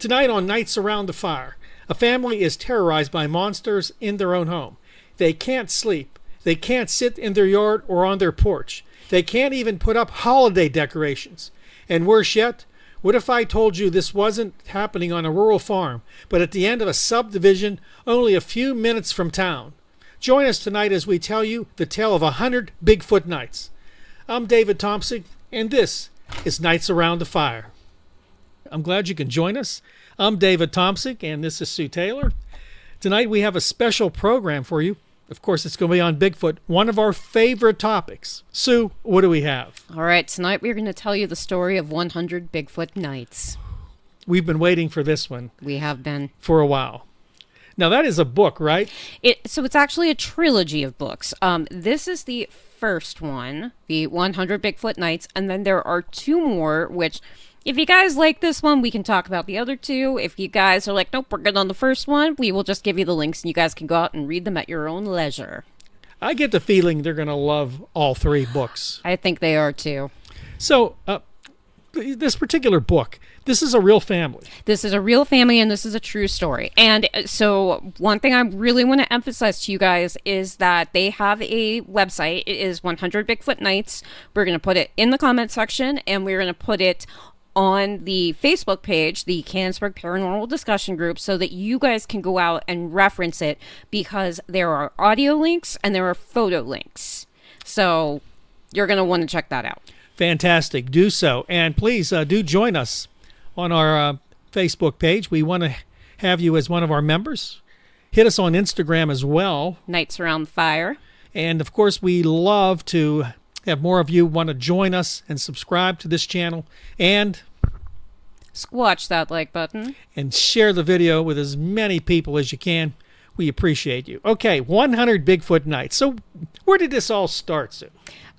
Tonight on Nights Around the Fire, a family is terrorized by monsters in their own home. They can't sleep. They can't sit in their yard or on their porch. They can't even put up holiday decorations. And worse yet, what if I told you this wasn't happening on a rural farm, but at the end of a subdivision only a few minutes from town? Join us tonight as we tell you the tale of 100 Bigfoot nights. I'm David Thompson, and this is Nights Around the Fire. I'm glad you can join us. I'm David Thompson, and this is Sue Taylor. Tonight we have a special program for you. Of course, it's going to be on Bigfoot, one of our favorite topics. Sue, what do we have? All right, tonight we're going to tell you the story of 100 Bigfoot nights. We've been waiting for this one. We have been. For a while. Now, that is a book, right? So it's actually a trilogy of books. This is the first one, the 100 Bigfoot nights, and then there are two more, which... if you guys like this one, we can talk about the other two. If you guys are like, nope, we're good on the first one, we will just give you the links and you guys can go out and read them at your own leisure. I get the feeling they're going to love all three books. I think they are too. So, this particular book, this is a real family. This is a real family and this is a true story. And so one thing I really want to emphasize to you guys is that they have a website. It is 100 Bigfoot Nights. We're going to put it in the comment section and we're going to put it on the Facebook page, the Canonsburg Paranormal Discussion Group, so that you guys can go out and reference it, because there are audio links and there are photo links. So you're going to want to check that out. Fantastic. Do so. And please do join us on our Facebook page. We want to have you as one of our members. Hit us on Instagram as well. Nights Around the Fire. And of course, we love to have more of you want to join us and subscribe to this channel and squash that like button and share the video with as many people as you can. We appreciate you. Okay, 100 Bigfoot nights. So where did this all start, Sue?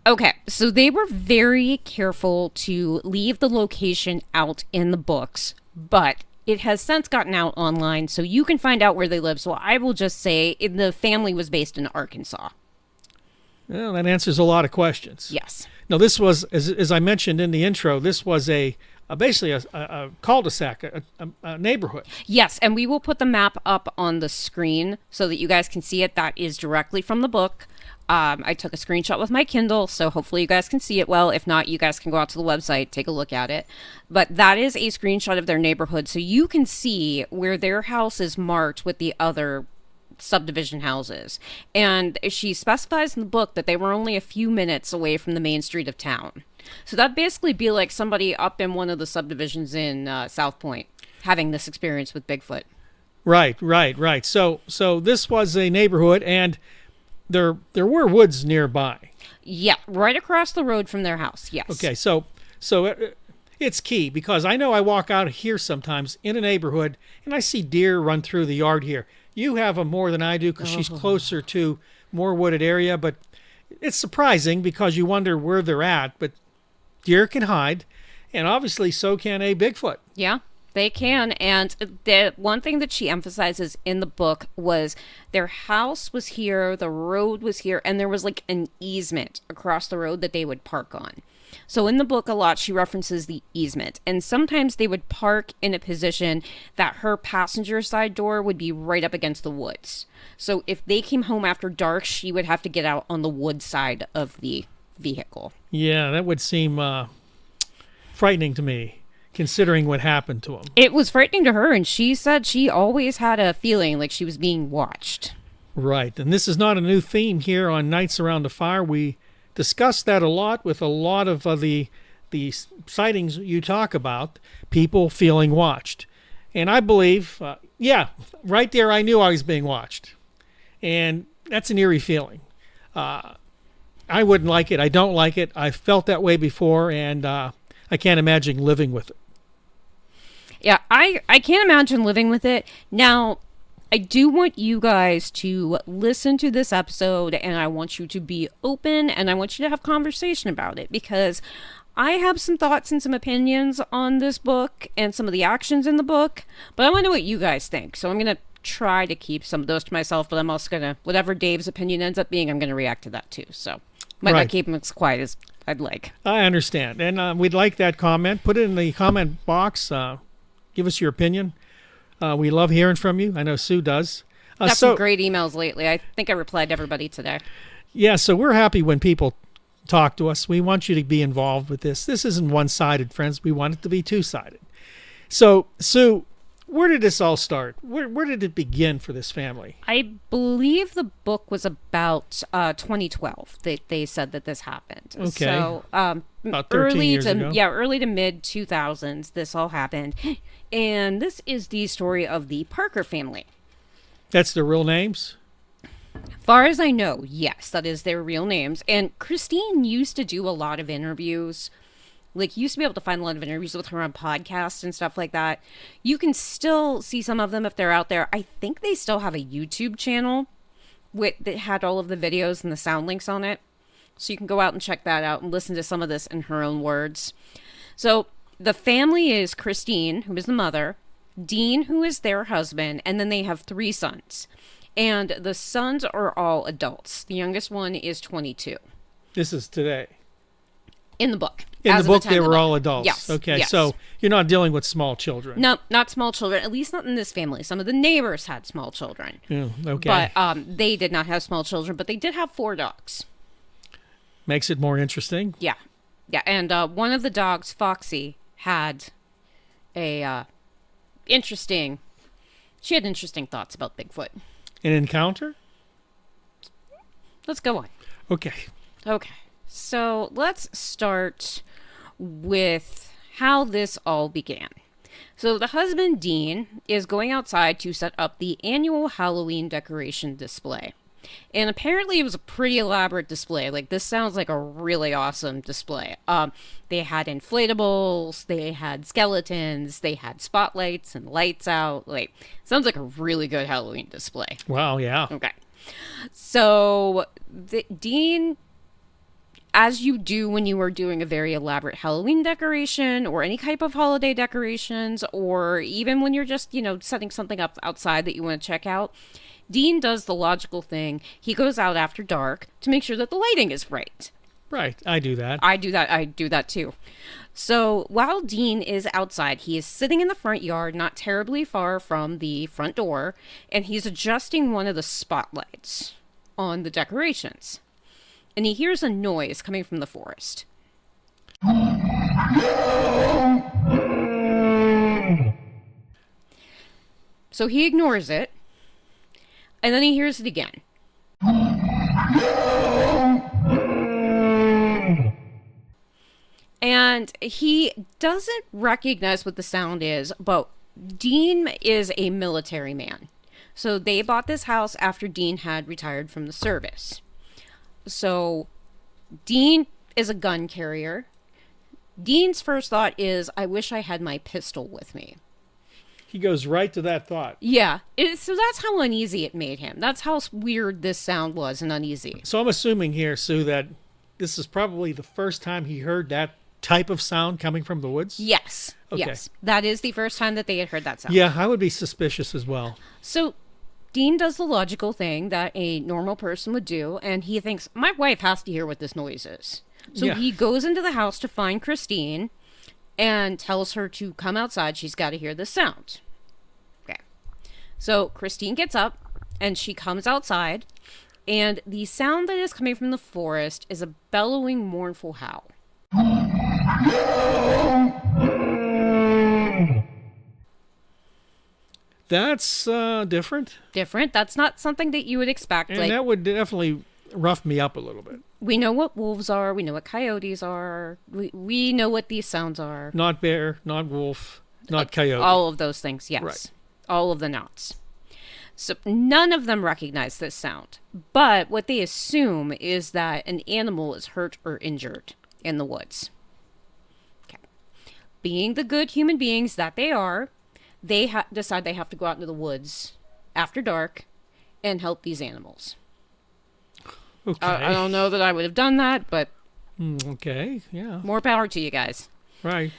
Okay, so they were very careful to leave the location out in the books, but it has since gotten out online, so you can find out where they live. So I will just say the family was based in Arkansas. Well, that answers a lot of questions. Yes. Now, this was, as I mentioned in the intro, this was basically a cul-de-sac, a neighborhood. Yes, and we will put the map up on the screen so that you guys can see it. That is directly from the book. I took a screenshot with my Kindle, so hopefully you guys can see it well. If not, you guys can go out to the website, take a look at it. But that is a screenshot of their neighborhood, so you can see where their house is marked with the other subdivision houses. And she specifies in the book that they were only a few minutes away from the main street of town. So that'd basically be like somebody up in one of the subdivisions in South Point having this experience with Bigfoot. Right. So this was a neighborhood, and there were woods nearby. Yeah, right across the road from their house. Yes. Okay, so it's key, because I know I walk out here sometimes in a neighborhood and I see deer run through the yard here. You have them more than I do because she's closer to more wooded area, but it's surprising because you wonder where they're at. But deer can hide, and obviously so can a Bigfoot. Yeah, they can. And the one thing that she emphasizes in the book was their house was here, the road was here, and there was like an easement across the road that they would park on. So in the book a lot she references the easement, and sometimes they would park in a position that her passenger side door would be right up against the woods. So if they came home after dark, she would have to get out on the wood side of the vehicle. Yeah, that would seem frightening to me, considering what happened to them. It was frightening to her, and she said she always had a feeling like she was being watched. Right, and this is not a new theme here on Nights Around the Fire. We discuss that a lot with a lot of the sightings you talk about, people feeling watched. And I believe, right there I knew I was being watched. And that's an eerie feeling. I wouldn't like it. I don't like it. I felt that way before, and I can't imagine living with it. Yeah, I can't imagine living with it. Now, I do want you guys to listen to this episode, and I want you to be open, and I want you to have conversation about it, because I have some thoughts and some opinions on this book and some of the actions in the book, but I want to know what you guys think. So I'm going to try to keep some of those to myself, but I'm also going to, whatever Dave's opinion ends up being, I'm going to react to that too. So might not keep them as quiet as I'd like. I understand. And we'd like that comment. Put it in the comment box. Give us your opinion. We love hearing from you. I know Sue does. Got some great emails lately. I think I replied to everybody today. Yeah, so we're happy when people talk to us. We want you to be involved with this. This isn't one-sided, friends. We want it to be two-sided. So, Sue, where did this all start? Where did it begin for this family? I believe the book was about 2012. They said that this happened. Okay. So About 13 years ago. Yeah, early to mid 2000s. This all happened, and this is the story of the Parker family. That's their real names? Far as I know, yes, that is their real names. And Christine used to do a lot of interviews. Like, you used to be able to find a lot of interviews with her on podcasts and stuff like that. You can still see some of them if they're out there. I think they still have a YouTube channel that had all of the videos and the sound links on it. So you can go out and check that out and listen to some of this in her own words. So the family is Christine, who is the mother, Dean, who is their husband, and then they have 3 sons. And the sons are all adults. The youngest one is 22. This is today. In the book. In the book, they were all adults. Yes. Okay, yes. so you're not dealing with small children. No, not small children. At least not in this family. Some of the neighbors had small children. Yeah, okay. But they did not have small children, but they did have 4 dogs. Makes it more interesting. Yeah. Yeah, and one of the dogs, Foxy, had a interesting thoughts about Bigfoot. An encounter? Let's go on. Okay. Okay. So let's start with how this all began. So the husband, Dean, is going outside to set up the annual Halloween decoration display. And apparently it was a pretty elaborate display. Like, this sounds like a really awesome display. They had inflatables, they had skeletons, they had spotlights and lights out. Like, sounds like a really good Halloween display. Wow, yeah. Okay. So Dean, as you do when you are doing a very elaborate Halloween decoration or any type of holiday decorations, or even when you're just, setting something up outside that you want to check out, Dean does the logical thing. He goes out after dark to make sure that the lighting is right. Right, I do that. I do that too. So while Dean is outside, he is sitting in the front yard, not terribly far from the front door, and he's adjusting one of the spotlights on the decorations. And he hears a noise coming from the forest. So he ignores it, and then he hears it again. And he doesn't recognize what the sound is, but Dean is a military man. So they bought this house after Dean had retired from the service. So Dean is a gun carrier. Dean's first thought is, I wish I had my pistol with me. He goes right to that thought. Yeah. So that's how uneasy it made him. That's how weird this sound was and uneasy. So I'm assuming here, Sue, that this is probably the first time he heard that type of sound coming from the woods? Yes. Okay. Yes. That is the first time that they had heard that sound. Yeah, I would be suspicious as well. So Dean does the logical thing that a normal person would do, and he thinks, my wife has to hear what this noise is. So he goes into the house to find Christine and tells her to come outside. She's got to hear this sound. Okay. So Christine gets up, and she comes outside, and the sound that is coming from the forest is a bellowing, mournful howl. That's different. Different. That's not something that you would expect. And that would definitely rough me up a little bit. We know what wolves are. We know what coyotes are. We know what these sounds are. Not bear, not wolf, not coyote. All of those things, yes. Right. All of the nots. So none of them recognize this sound. But what they assume is that an animal is hurt or injured in the woods. Okay. Being the good human beings that they are, they decide they have to go out into the woods after dark and help these animals. Okay. I don't know that I would have done that, but okay, yeah. more power to you guys. Right.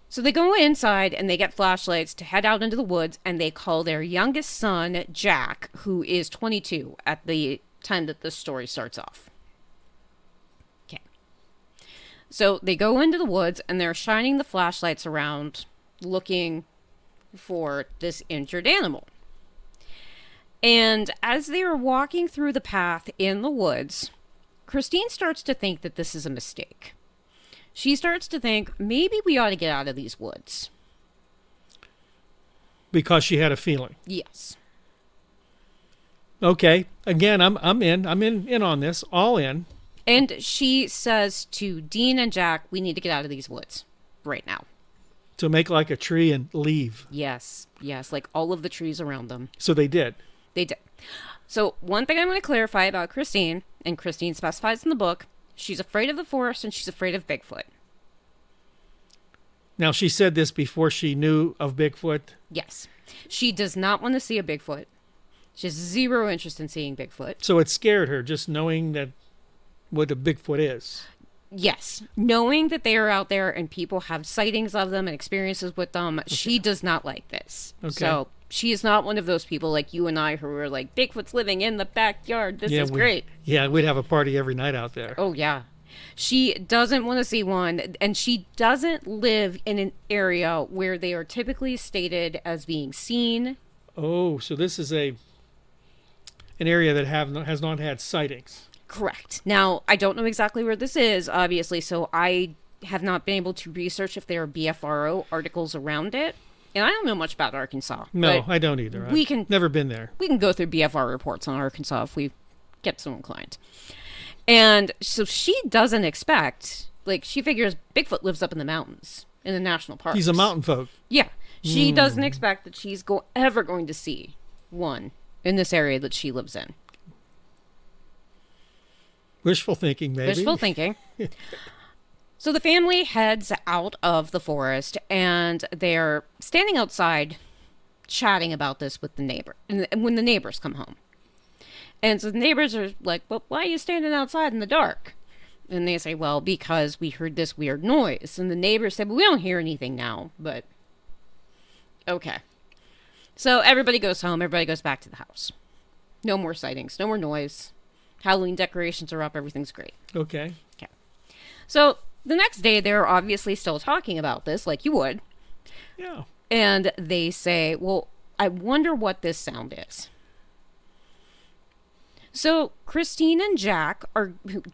So they go inside and they get flashlights to head out into the woods, and they call their youngest son, Jack, who is 22 at the time that this story starts off. Okay. So they go into the woods and they're shining the flashlights around, looking for this injured animal. And as they are walking through the path in the woods, Christine starts to think that this is a mistake. She starts to think, maybe we ought to get out of these woods. Because she had a feeling. Yes. Okay. Again, I'm in on this. All in. And she says to Dean and Jack, we need to get out of these woods right now. So make like a tree and leave. Yes, like all of the trees around them. So they did. They did. So one thing I'm going to clarify about Christine, and Christine specifies in the book, she's afraid of the forest and she's afraid of Bigfoot. Now, she said this before she knew of Bigfoot. Yes. She does not want to see a Bigfoot. She has zero interest in seeing Bigfoot. So it scared her just knowing that what a Bigfoot is. Yes. Knowing that they are out there and people have sightings of them and experiences with them, okay. She does not like this. Okay. So she is not one of those people like you and I who are like, Bigfoot's living in the backyard. This is great. Yeah, we'd have a party every night out there. Oh, yeah. She doesn't want to see one, and she doesn't live in an area where they are typically stated as being seen. Oh, so this is an area that has not had sightings. Correct. Now, I don't know exactly where this is, obviously, so I have not been able to research if there are BFRO articles around it. And I don't know much about Arkansas. No, I don't either. I've never been there. We can go through BFR reports on Arkansas if we get so inclined. And so she doesn't expect, like, she figures Bigfoot lives up in the mountains, in the national parks. He's a mountain folk. Yeah. She doesn't expect that she's ever going to see one in this area that she lives in. Wishful thinking, maybe. Wishful thinking. So the family heads out of the forest, and they're standing outside chatting about this with the neighbor, and when the neighbors come home. And so the neighbors are like, well, why are you standing outside in the dark? And they say, well, because we heard this weird noise. And the neighbors said, well, we don't hear anything now, but okay. So everybody goes home. Everybody goes back to the house. No more sightings. No more noise. Halloween decorations are up. Everything's great. Okay. So the next day, they're obviously still talking about this, like you would. Yeah. And they say, well, I wonder what this sound is. So Christine and Jack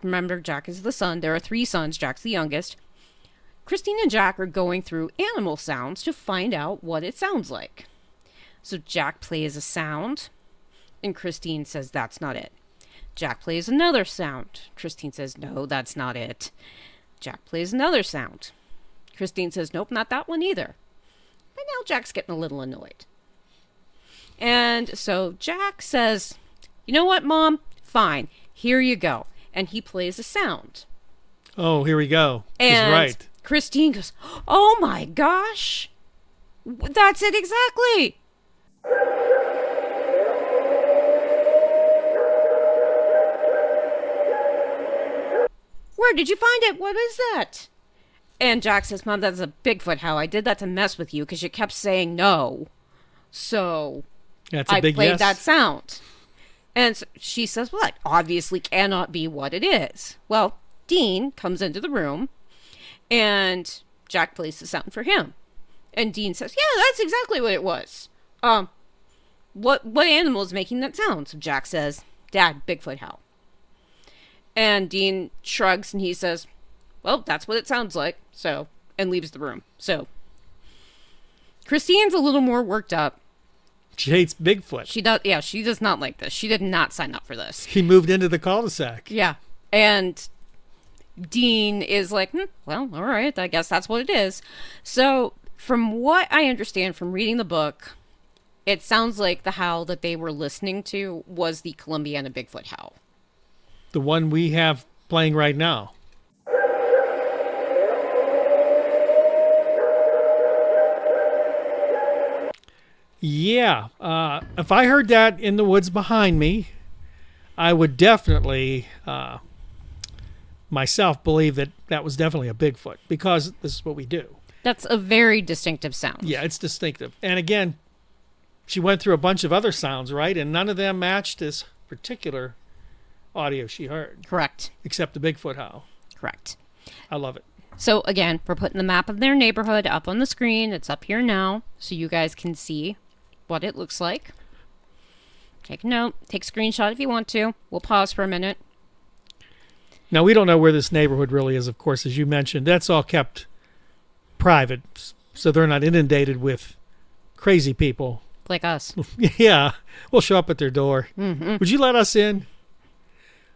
remember Jack is the son. There are 3 sons. Jack's the youngest. Christine and Jack are going through animal sounds to find out what it sounds like. So Jack plays a sound, and Christine says, that's not it. Jack plays another sound. Christine says, no, that's not it. Jack plays another sound. Christine says, nope, not that one either. But now Jack's getting a little annoyed. And so Jack says, you know what, Mom? Fine. Here you go. And he plays a sound. Oh, here we go. And he's right. Christine goes, oh my gosh. That's it exactly. Where did you find it? What is that? And Jack says, Mom, that's a Bigfoot, How I did that to mess with you because you kept saying no. So I played that sound. And so she says, well, that obviously cannot be what it is. Well, Dean comes into the room, and Jack plays the sound for him. And Dean says, yeah, that's exactly what it was. What animal is making that sound? So Jack says, Dad, Bigfoot, How? And Dean shrugs, and he says, well, that's what it sounds like. So, and leaves the room. So, Christine's a little more worked up. She hates Bigfoot. She does. Yeah, she does not like this. She did not sign up for this. He moved into the cul-de-sac. Yeah. And Dean is like, well, all right, I guess that's what it is. So from what I understand from reading the book, it sounds like the howl that they were listening to was the Columbiana Bigfoot howl. The one we have playing right now. Yeah, if I heard that in the woods behind me, I would definitely myself believe that was definitely a Bigfoot, because this is what we do. That's a very distinctive sound. Yeah, it's distinctive. And again, she went through a bunch of other sounds, right? And none of them matched this particular audio she heard. Correct. Except the Bigfoot howl. Correct. I love it. So again, we're putting the map of their neighborhood up on the screen. It's up here now, so you guys can see what it looks like. Take a note. Take a screenshot if you want to. We'll pause for a minute. Now, we don't know where this neighborhood really is, of course, as you mentioned. That's all kept private, so they're not inundated with crazy people. Like us. Yeah, we'll show up at their door. Mm-hmm. Would you let us in?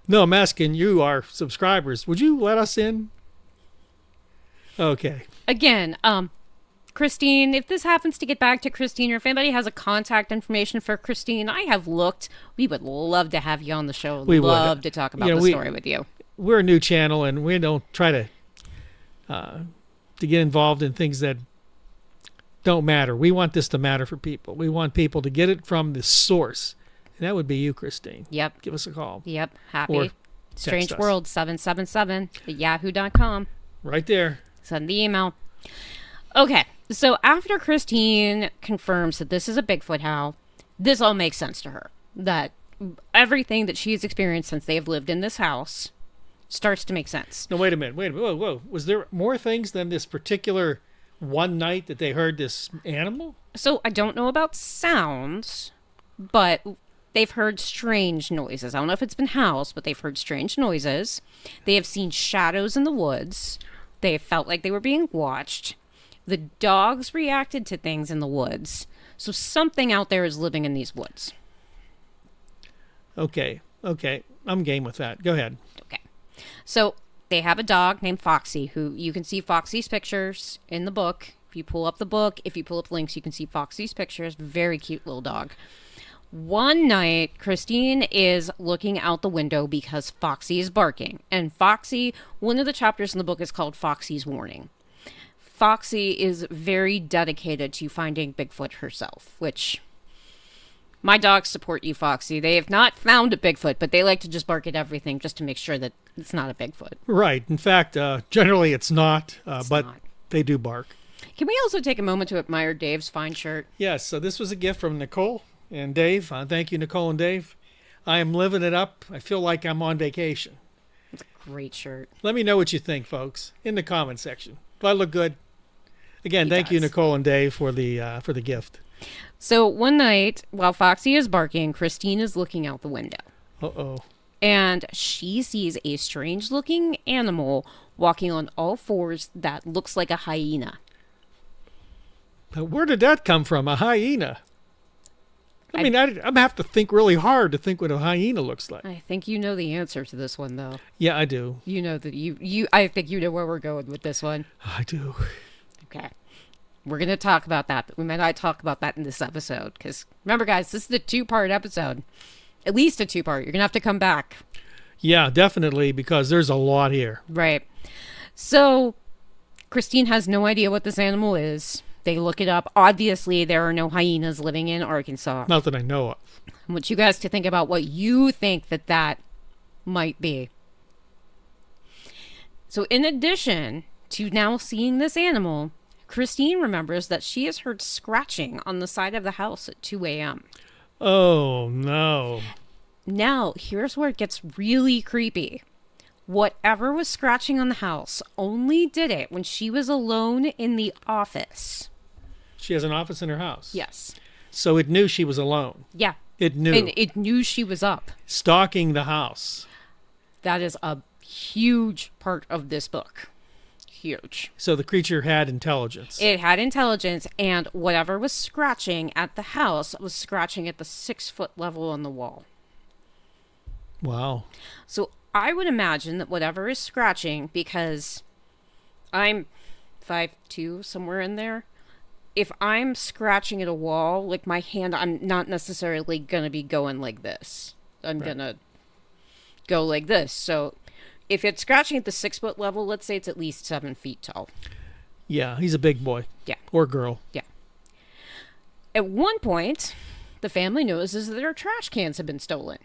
No, I'm asking you, our subscribers. Would you let us in? Okay. Again, Christine, if this happens to get back to Christine, or if anybody has a contact information for Christine, I have looked. We would love to have you on the show. We love would. to talk about the story with you. We're a new channel, and we don't try to get involved in things that don't matter. We want this to matter for people. We want people to get it from the source. And that would be you, Christine. Yep. Give us a call. Yep. Happy. Or Strange World 777 at yahoo.com. Right there. Send the email. Okay. So after Christine confirms that this is a Bigfoot howl, this all makes sense to her. That everything that she's experienced since they have lived in this house starts to make sense. No, wait a minute. Whoa. Was there more things than this particular one night that they heard this animal? So I don't know about sounds, but they've heard strange noises. I don't know if it's been howls, but they've heard strange noises. They have seen shadows in the woods. They have felt like they were being watched. The dogs reacted to things in the woods. So something out there is living in these woods. Okay. I'm game with that. Go ahead. Okay. So they have a dog named Foxy, who you can see Foxy's pictures in the book. If you pull up the book, if you pull up links, you can see Foxy's pictures. Very cute little dog. One night, Christine is looking out the window because Foxy is barking. And Foxy, one of the chapters in the book is called Foxy's Warning. Foxy is very dedicated to finding Bigfoot herself, which my dogs support you, Foxy. They have not found a Bigfoot, but they like to just bark at everything just to make sure that it's not a Bigfoot. Right. In fact, generally it's not, but not. They do bark. Can we also take a moment to admire Dave's fine shirt? Yes. So this was a gift from Nicole and Dave. Thank you, Nicole and Dave. I am living it up. I feel like I'm on vacation. It's a great shirt. Let me know what you think, folks, in the comment section. Do I look good? Again, thank you, does. Nicole and Dave, for the gift. So one night, while Foxy is barking, Christine is looking out the window. Uh-oh. And she sees a strange-looking animal walking on all fours that looks like a hyena. Now, where did that come from? A hyena? I mean, I'm have to think really hard to think what a hyena looks like. I think you know the answer to this one, though. Yeah, I do. You know that I think you know where we're going with this one. I do. Okay. We're going to talk about that, but we might not talk about that in this episode. Because remember, guys, this is a 2-part episode. At least a 2-part. You're going to have to come back. Yeah, definitely, because there's a lot here. Right. So, Christine has no idea what this animal is. They look it up. Obviously, there are no hyenas living in Arkansas. Not that I know of. I want you guys to think about what you think that might be. So, in addition to now seeing this animal, Christine remembers that she has heard scratching on the side of the house at 2 a.m. Oh, no. Now, here's where it gets really creepy. Whatever was scratching on the house only did it when she was alone in the office. She has an office in her house? Yes. So it knew she was alone? Yeah. It knew. And it knew she was up. Stalking the house. That is a huge part of this book. Huge. So the creature had intelligence. It had intelligence, and whatever was scratching at the house was scratching at the 6-foot level on the wall. Wow. So I would imagine that whatever is scratching, because I'm 5'2", somewhere in there, if I'm scratching at a wall, like my hand, I'm not necessarily going to be going like this. I'm going to go like this. So if it's scratching at the 6-foot level, let's say it's at least 7 feet tall. Yeah, he's a big boy. Yeah. Or girl. Yeah. At one point, the family notices that their trash cans have been stolen.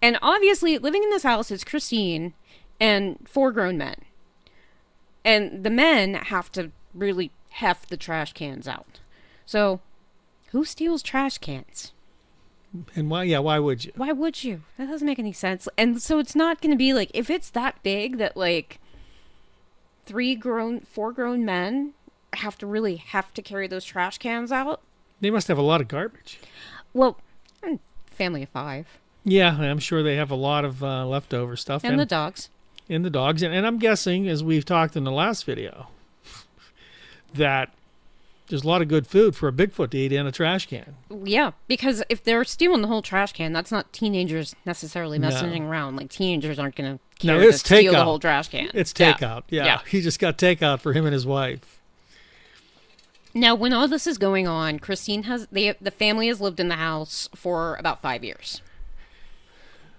And obviously, living in this house is Christine and 4 grown men. And the men have to really heft the trash cans out. So, who steals trash cans? And why? Yeah, why would you? Why would you? That doesn't make any sense. And so it's not going to be like, if it's that big that, like, four grown men have to carry those trash cans out. They must have a lot of garbage. Well, family of 5. Yeah, I'm sure they have a lot of leftover stuff. And the dogs. And the dogs. And I'm guessing, as we've talked in the last video, that there's a lot of good food for a Bigfoot to eat in a trash can. Yeah, because if they're stealing the whole trash can, that's not teenagers necessarily messing around. Like, teenagers aren't going to steal the whole trash can. It's takeout. Yeah. He just got takeout for him and his wife. Now, when all this is going on, the family has lived in the house for about 5 years.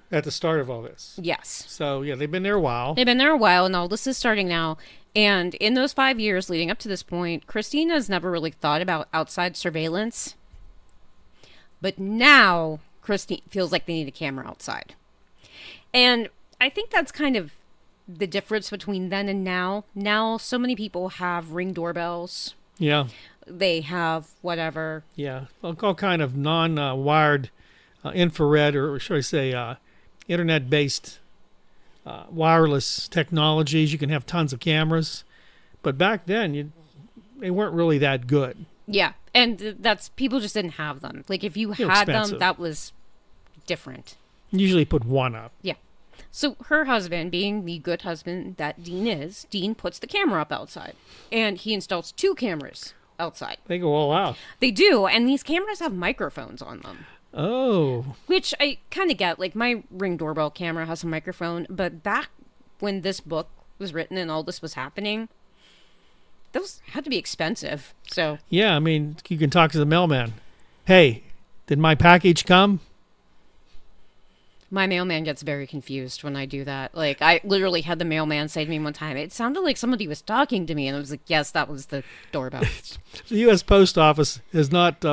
At the start of all this. Yes. So, yeah, they've been there a while. And all this is starting now. And in those 5 years leading up to this point, Christine has never really thought about outside surveillance. But now, Christine feels like they need a camera outside. And I think that's kind of the difference between then and now. Now, so many people have Ring doorbells. Yeah. They have whatever. Yeah. All kind of non-wired infrared, or should I say internet-based wireless technologies. You can have tons of cameras. But back then, they weren't really that good. Yeah. And people just didn't have them. Like, if you They're had expensive. them, that was different. Usually put one up. Yeah. So her husband, being the good husband that Dean is, Dean puts the camera up outside. And he installs 2 cameras outside. They go all out. They do. And these cameras have microphones on them. Oh. Which I kind of get. Like, my Ring doorbell camera has a microphone. But back when this book was written and all this was happening, those had to be expensive. So Yeah, I mean, you can talk to the mailman. Hey, did my package come? my mailman gets very confused when I do that. Like, I literally had the mailman say to me one time, it sounded like somebody was talking to me. And I was like, yes, that was the doorbell. The U.S. Post Office has not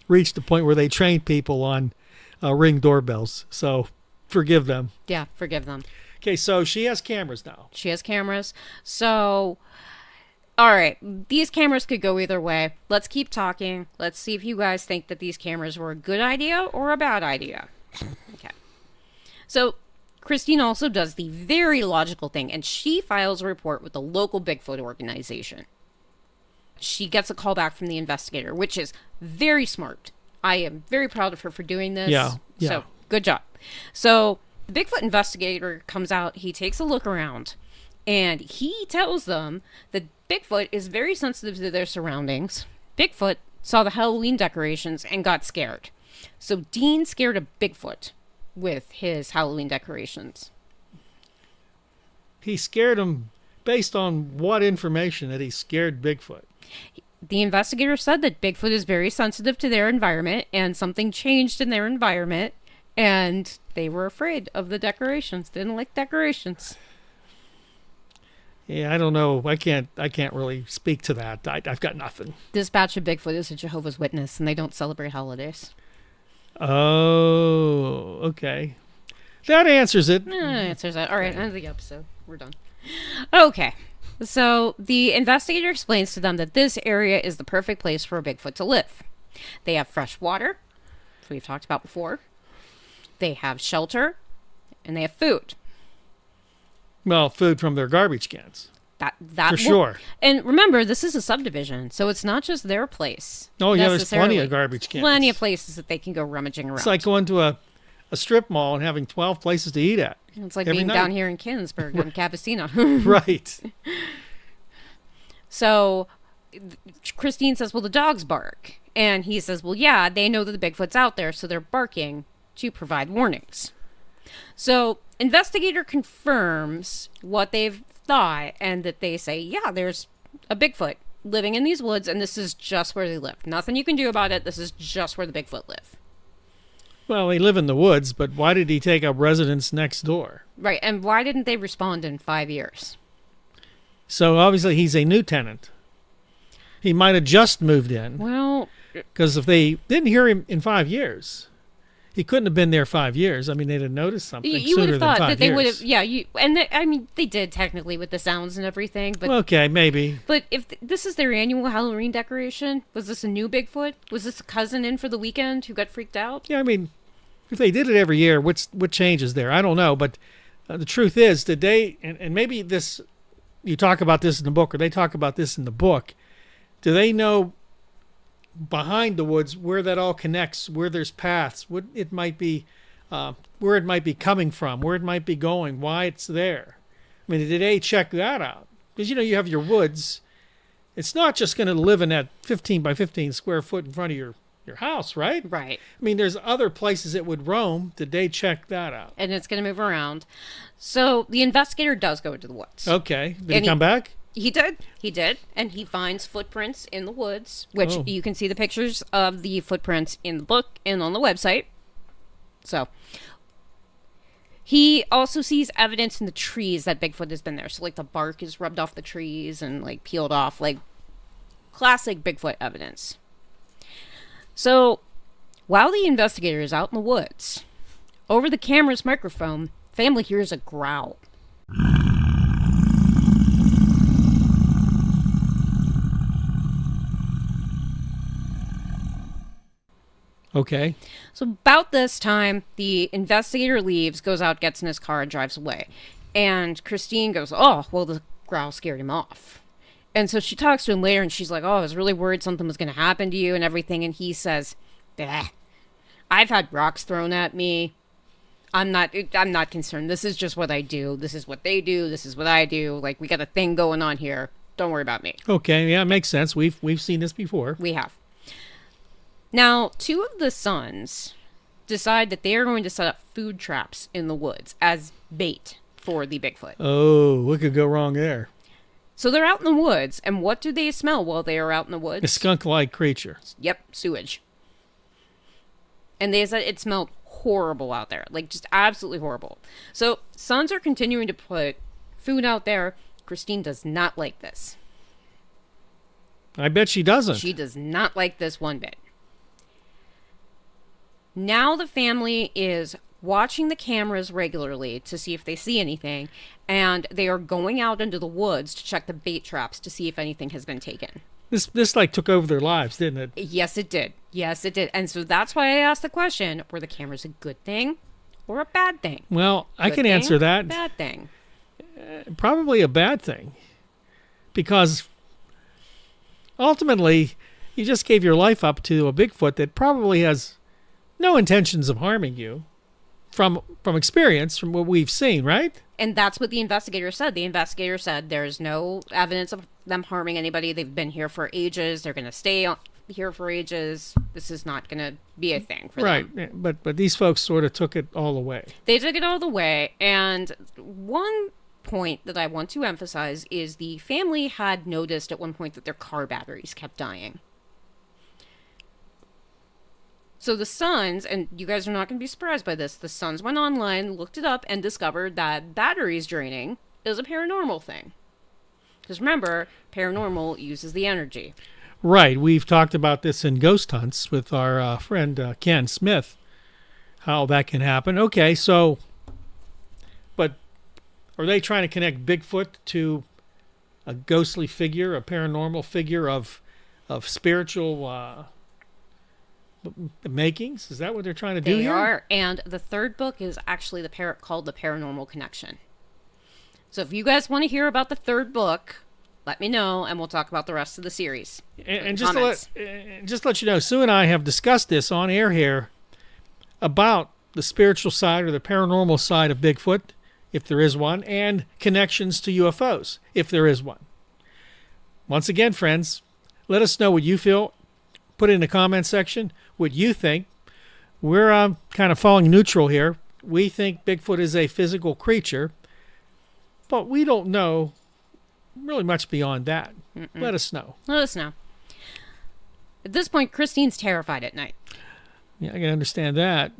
reached the point where they train people on Ring doorbells. So forgive them. Yeah, forgive them. Okay, so she has cameras now. She has cameras. So, all right, these cameras could go either way. Let's keep talking. Let's see if you guys think that these cameras were a good idea or a bad idea. Okay. So, Christine also does the very logical thing, and she files a report with the local Bigfoot organization. She gets a call back from the investigator, which is very smart. I am very proud of her for doing this. Yeah. So, good job. So, the Bigfoot investigator comes out, he takes a look around, and he tells them that Bigfoot is very sensitive to their surroundings. Bigfoot saw the Halloween decorations and got scared. So Dean scared a Bigfoot with his Halloween decorations. He scared him based on what information that he scared Bigfoot? The investigator said that Bigfoot is very sensitive to their environment, and something changed in their environment, and they were afraid of the decorations. They didn't like decorations. Yeah, I don't know. I can't really speak to that. I've got nothing. This batch of Bigfoot is a Jehovah's Witness, and they don't celebrate holidays. Oh, okay. That answers it. Answers that. All right, end of the episode. We're done. Okay. So the investigator explains to them that this area is the perfect place for a Bigfoot to live. They have fresh water, which we've talked about before. They have shelter, and they have food. Well, food from their garbage cans. That for sure. And remember, this is a subdivision, so it's not just their place. Oh, yeah, there's plenty of garbage cans. Plenty of places that they can go rummaging around. It's like going to a strip mall and having 12 places to eat at. It's like every being night. down here in Kinsburg in Cappuccino. Right. So Christine says, well, the dogs bark. And he says, well, yeah, they know that the Bigfoot's out there, so they're barking to provide warnings. So investigator confirms what they've thought, and that they say, yeah, there's a Bigfoot living in these woods, and this is just where they live. Nothing you can do about it. This is just where the Bigfoot live. Well, they live in the woods, but why did he take up residence next door? Right, and why didn't they respond in 5 years? So obviously he's a new tenant. He might have just moved in. Well, because if they didn't hear him in 5 years, he couldn't have been there 5 years. I mean, they'd have noticed something you would sooner have than thought 5 that they years. would have, yeah. I mean, they did technically with the sounds and everything, but Okay, maybe. But if this is their annual Halloween decoration, was this a new Bigfoot? Was this a cousin in for the weekend who got freaked out? Yeah, I mean, if they did it every year, what changes there? I don't know. But the truth is, today, and maybe this you talk about this in the book, or they talk about this in the book, do they know behind the woods where that all connects, where there's paths, what it might be, where it might be coming from, where it might be going, why it's there? I mean, did they check that out? Because, you have your woods. It's not just going to live in that 15 by 15 square foot in front of your house, right? Right. I mean, there's other places it would roam. Did they check that out? And it's going to move around. So the investigator does go into the woods. Okay. Did he come back? He did. And he finds footprints in the woods, which you can see the pictures of the footprints in the book and on the website. So he also sees evidence in the trees that Bigfoot has been there. So, like, the bark is rubbed off the trees and, like, peeled off. Like, classic Bigfoot evidence. So, while the investigator is out in the woods, over the camera's microphone, family hears a growl. Okay. So about this time, the investigator leaves, goes out, gets in his car, and drives away. And Christine goes, oh, well, the growl scared him off. And so she talks to him later, and she's like, oh, I was really worried something was going to happen to you and everything. And he says, bah, I've had rocks thrown at me. I'm not concerned. This is just what I do. This is what they do. This is what I do. Like, we got a thing going on here. Don't worry about me. Okay, yeah, it makes sense. We've seen this before. We have. Now, two of the sons decide that they are going to set up food traps in the woods as bait for the Bigfoot. Oh, what could go wrong there? So they're out in the woods, and what do they smell while they are out in the woods? A skunk-like creature. Yep, sewage. And they said it smelled horrible out there, like just absolutely horrible. So sons are continuing to put food out there. Christine does not like this. I bet she doesn't. She does not like this one bit. Now the family is watching the cameras regularly to see if they see anything, and they are going out into the woods to check the bait traps to see if anything has been taken. This like took over their lives, didn't it? Yes, it did. Yes, it did. And so that's why I asked the question, were the cameras a good thing or a bad thing? Well, I Good can thing, answer that. Bad thing. Probably a bad thing. Because ultimately, you just gave your life up to a Bigfoot that probably has no intentions of harming you from experience, from what we've seen, right? And that's what the investigator said. The investigator said there's no evidence of them harming anybody. They've been here for ages. They're going to stay here for ages. This is not going to be a thing for them. Right. But these folks sort of took it all away. They took it all the way. And one point that I want to emphasize is the family had noticed at one point that their car batteries kept dying. So the sons, and you guys are not going to be surprised by this, the sons went online, looked it up, and discovered that batteries draining is a paranormal thing. Because remember, paranormal uses the energy. Right. We've talked about this in Ghost Hunts with our friend Ken Smith, how that can happen. Okay, so, but are they trying to connect Bigfoot to a ghostly figure, a paranormal figure of spiritual makings? Is that what they're trying to do here? They are, and the third book is actually called The Paranormal Connection. So if you guys want to hear about the third book, let me know, and we'll talk about the rest of the series. And just to let you know, Sue and I have discussed this on air here about the spiritual side or the paranormal side of Bigfoot, if there is one, and connections to UFOs, if there is one. Once again, friends, let us know what you feel. Put it in the comment section what you think. We're kind of falling neutral here. We think Bigfoot is a physical creature, but we don't know really much beyond that. Let us know. Let us know. At this point, Christine's terrified at night. Yeah, I can understand that.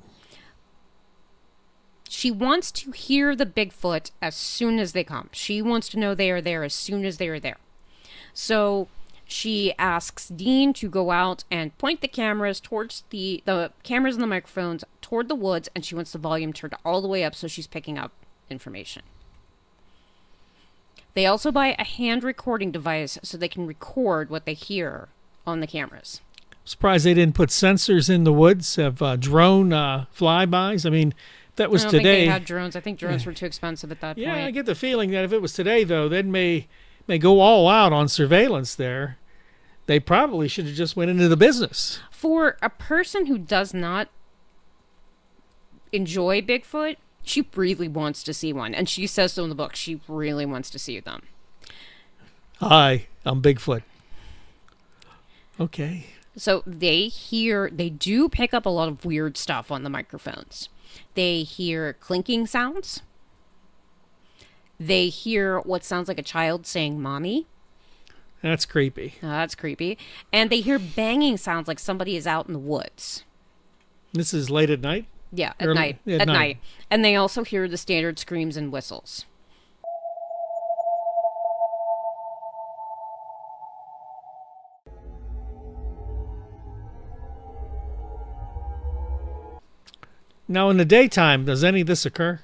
She wants to hear the Bigfoot as soon as they come. She wants to know they are there as soon as they are there. So she asks Dean to go out and point the cameras towards the cameras and the microphones toward the woods, and she wants the volume turned all the way up so she's picking up information. They also buy a hand recording device so they can record what they hear on the cameras. Surprised they didn't put sensors in the woods, have drone flybys. I mean, that was I don't today. think they had drones. I think drones were too expensive at that Yeah, I point. get the feeling that if it was today, though, they may go all out on surveillance there. They probably should have just went into the business. For a person who does not enjoy Bigfoot, she really wants to see one. And she says so in the book. She really wants to see them. Hi, I'm Bigfoot. Okay. So they do pick up a lot of weird stuff on the microphones. They hear clinking sounds. They hear what sounds like a child saying mommy. That's creepy. That's creepy. And they hear banging sounds like somebody is out in the woods. This is late at night? Yeah, at night. At night. And they also hear the standard screams and whistles. Now, in the daytime, does any of this occur?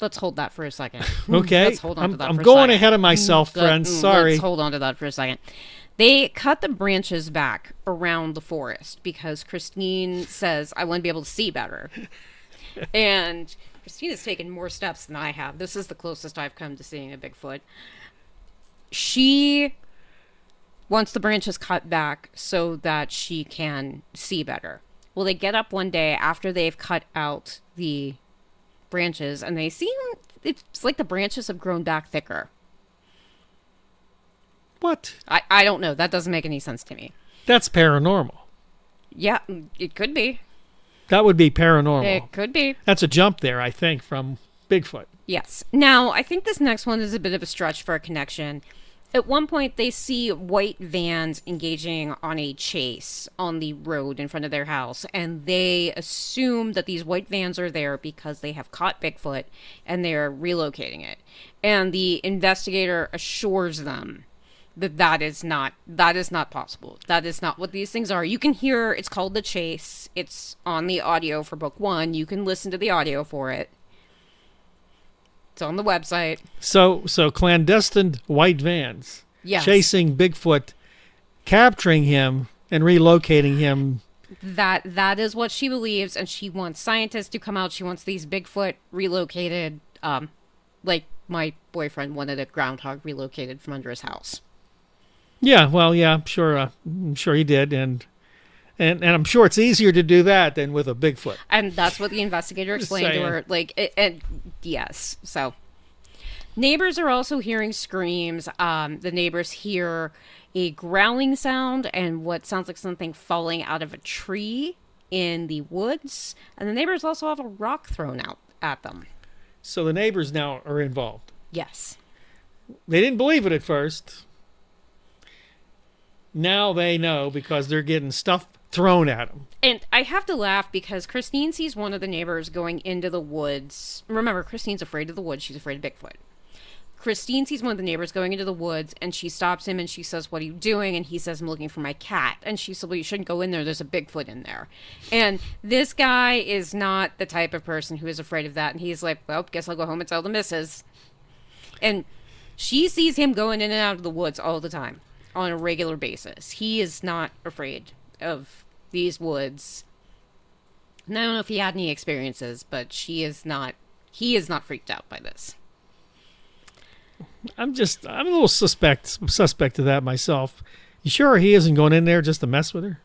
Let's hold that for a second. Okay. Let's hold on to that I'm for a going second. ahead of myself, friends. Sorry. Let's hold on to that for a second. They cut the branches back around the forest because Christine says, I want to be able to see better. And Christine has taken more steps than I have. This is the closest I've come to seeing a Bigfoot. She wants the branches cut back so that she can see better. Well, they get up one day after they've cut out the branches and they see it's like the branches have grown back thicker. What? I don't know. That doesn't make any sense to me. That's paranormal. Yeah, it could be. That would be paranormal. It could be. That's a jump there, I think, from Bigfoot. Yes. Now, I think this next one is a bit of a stretch for a connection. At one point, they see white vans engaging on a chase on the road in front of their house, and they assume that these white vans are there because they have caught Bigfoot and they're relocating it. And the investigator assures them that is not possible. That is not what these things are. You can hear, it's called The Chase. It's on the audio for book 1. You can listen to the audio for it. It's on the website. So clandestine white vans, Yes. chasing Bigfoot, capturing him and relocating him. That is what she believes, and she wants scientists to come out. She wants these Bigfoot relocated, like my boyfriend wanted a groundhog relocated from under his house. Yeah, well, yeah, I'm sure he did, and I'm sure it's easier to do that than with a Bigfoot. And that's what the investigator explained to her. And yes, so neighbors are also hearing screams. The neighbors hear a growling sound and what sounds like something falling out of a tree in the woods. And the neighbors also have a rock thrown out at them. So the neighbors now are involved. Yes. They didn't believe it at first. Now they know because they're getting stuff thrown at them. And I have to laugh because Christine sees one of the neighbors going into the woods. Remember, Christine's afraid of the woods. She's afraid of Bigfoot. Christine sees one of the neighbors going into the woods, and she stops him, and she says, what are you doing? And he says, I'm looking for my cat. And she said, well, you shouldn't go in there. There's a Bigfoot in there. And this guy is not the type of person who is afraid of that. And he's like, well, guess I'll go home and tell the missus. And she sees him going in and out of the woods all the time on a regular basis. He is not afraid of these woods. And I don't know if he had any experiences, but he is not freaked out by this. I'm a little suspect of that myself. You sure he isn't going in there just to mess with her?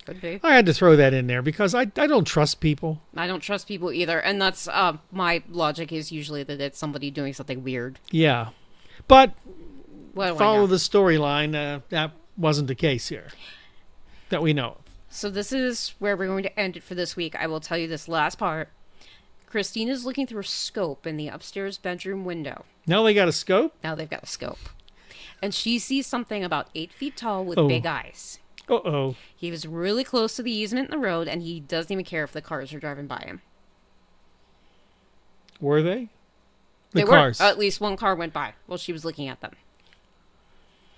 Could be. I had to throw that in there because I don't trust people. I don't trust people either. And that's, my logic is usually that it's somebody doing something weird. Yeah. But What do I follow know? the storyline. That wasn't the case here that we know of. So this is where we're going to end it for this week. I will tell you this last part. Christine is looking through a scope in the upstairs bedroom window. Now they got a scope? Now they've got a scope. And she sees something about 8 feet tall with Oh. big eyes. Uh-oh. He was really close to the easement in the road, and he doesn't even care if the cars are driving by him. Were they? They cars. were. At least one car went by while she was looking at them.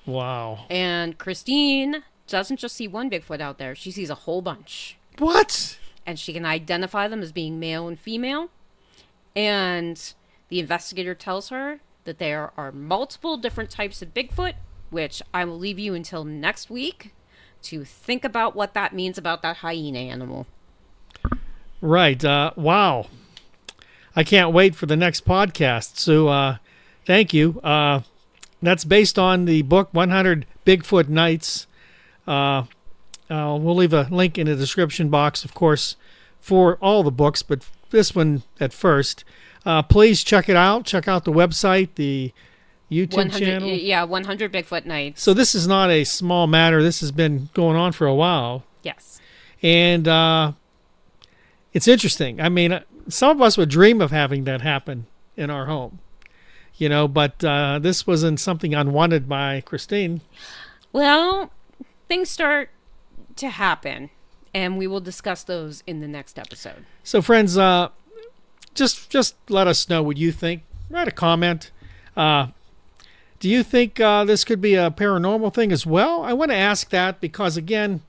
Wow. And Christine doesn't just see one Bigfoot out there. She sees a whole bunch. What? And she can identify them as being male and female. And the investigator tells her that there are multiple different types of Bigfoot, which I will leave you until next week to think about what that means about that hyena animal. Right. Wow. I can't wait for the next podcast. So thank you. That's based on the book 100 Bigfoot Nights. We'll leave a link in the description box, of course, for all the books, but this one at first. Please check it out. Check out the website, the YouTube channel. Yeah, 100 Bigfoot Nights. So this is not a small matter. This has been going on for a while. Yes. And it's interesting. I mean, some of us would dream of having that happen in our home, but this wasn't something unwanted by Christine. Well, things start to happen, and we will discuss those in the next episode. So, friends, just let us know what you think. Write a comment. Do you think this could be a paranormal thing as well? I want to ask that because, again,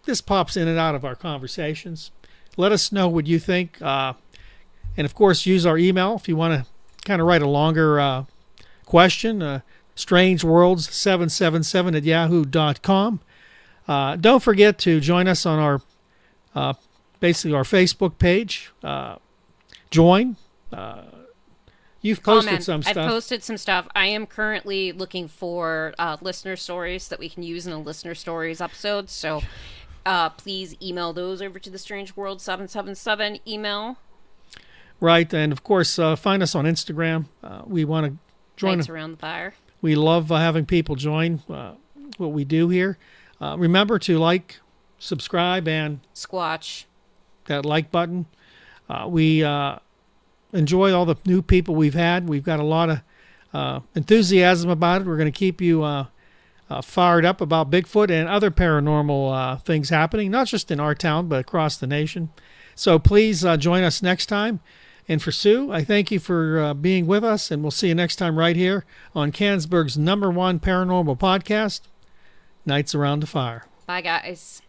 this pops in and out of our conversations. Let us know what you think. And, of course, use our email if you want to kind of write a longer question. strangeworlds777@yahoo.com. Don't forget to join us on our basically our Facebook page. Join. You've posted some stuff. I've posted some stuff. I am currently looking for listener stories that we can use in a listener stories episode. So please email those over to the Strange World 777 email. Right, and of course, find us on Instagram. We want to join. Nights Around the Fire. We love having people join what we do here. Remember to like, subscribe, and Squatch. That like button. We enjoy all the new people we've had. We've got a lot of enthusiasm about it. We're going to keep you fired up about Bigfoot and other paranormal things happening, not just in our town, but across the nation. So please join us next time. And for Sue, I thank you for being with us, and we'll see you next time right here on Canonsburg's #1 paranormal podcast, Nights Around the Fire. Bye, guys.